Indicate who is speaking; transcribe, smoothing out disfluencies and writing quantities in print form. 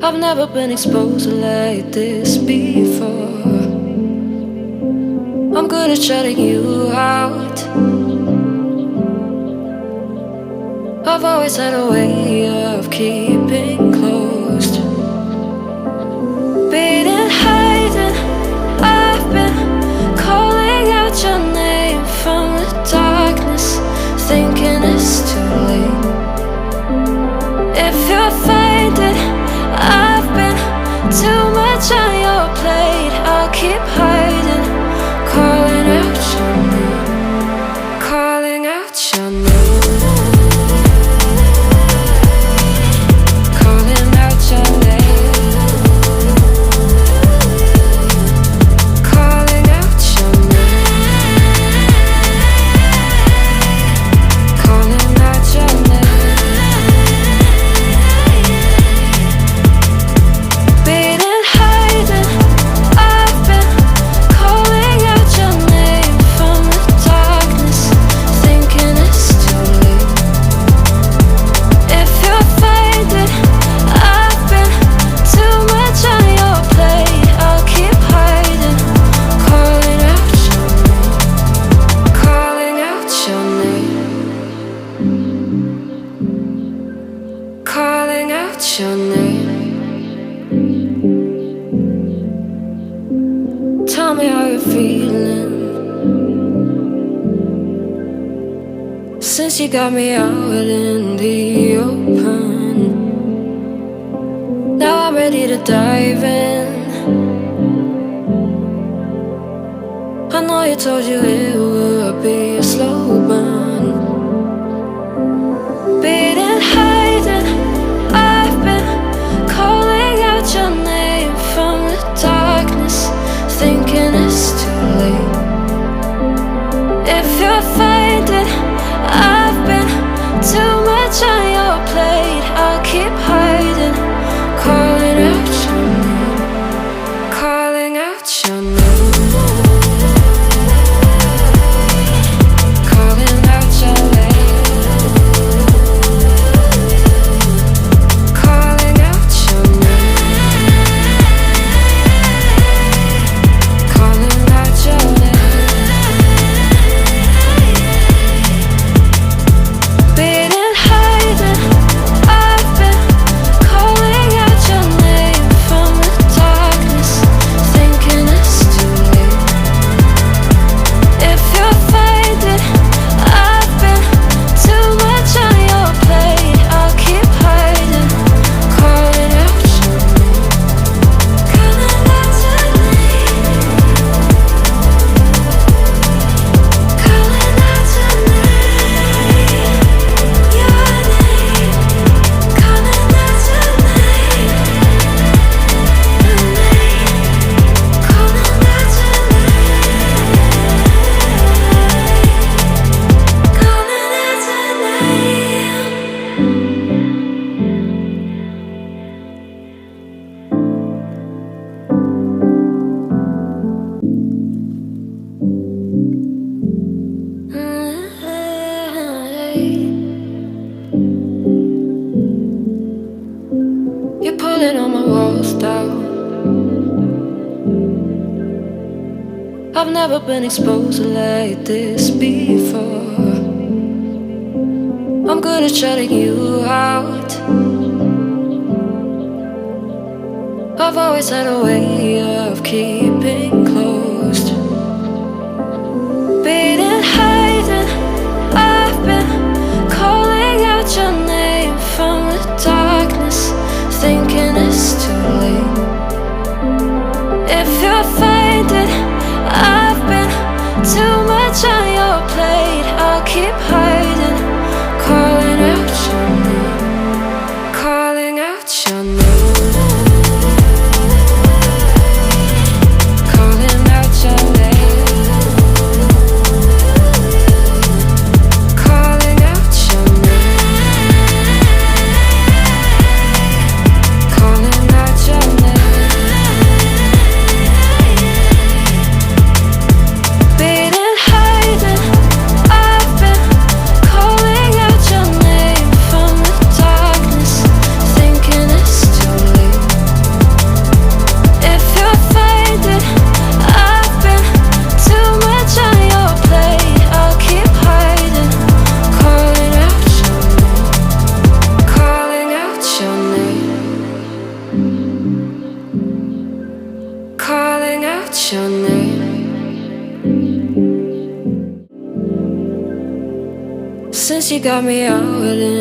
Speaker 1: I've never been exposed like this before. I'm good at shutting you out. I've always had a way of keeping closed. Beating, hiding, I've been calling out your name from the darkness, thinking it's too late. If you're finding I've been too much on your plate, I'll keep hiding, calling out your name, calling out your name. Calling out your name. Tell me how you're feeling since you got me out in the open. Now I'm ready to dive in. I know you told you it would be a slow burn. Beating, hiding, I've been calling out your name from the darkness, thinking it's too late. If you're finding I've been too much on your plate, I'll keep hiding, calling out your name, calling out your name. You're pulling all my walls down. I've never been exposed like this before. I'm good at shutting you out. I've always had a way of keeping closed. Beating, hiding, I've been calling out your name from the darkness, thinking it's too late. If you're finding I've been too much on your plate, I'll keep hiding, calling out your name, calling out your name. your name. Since you got me out in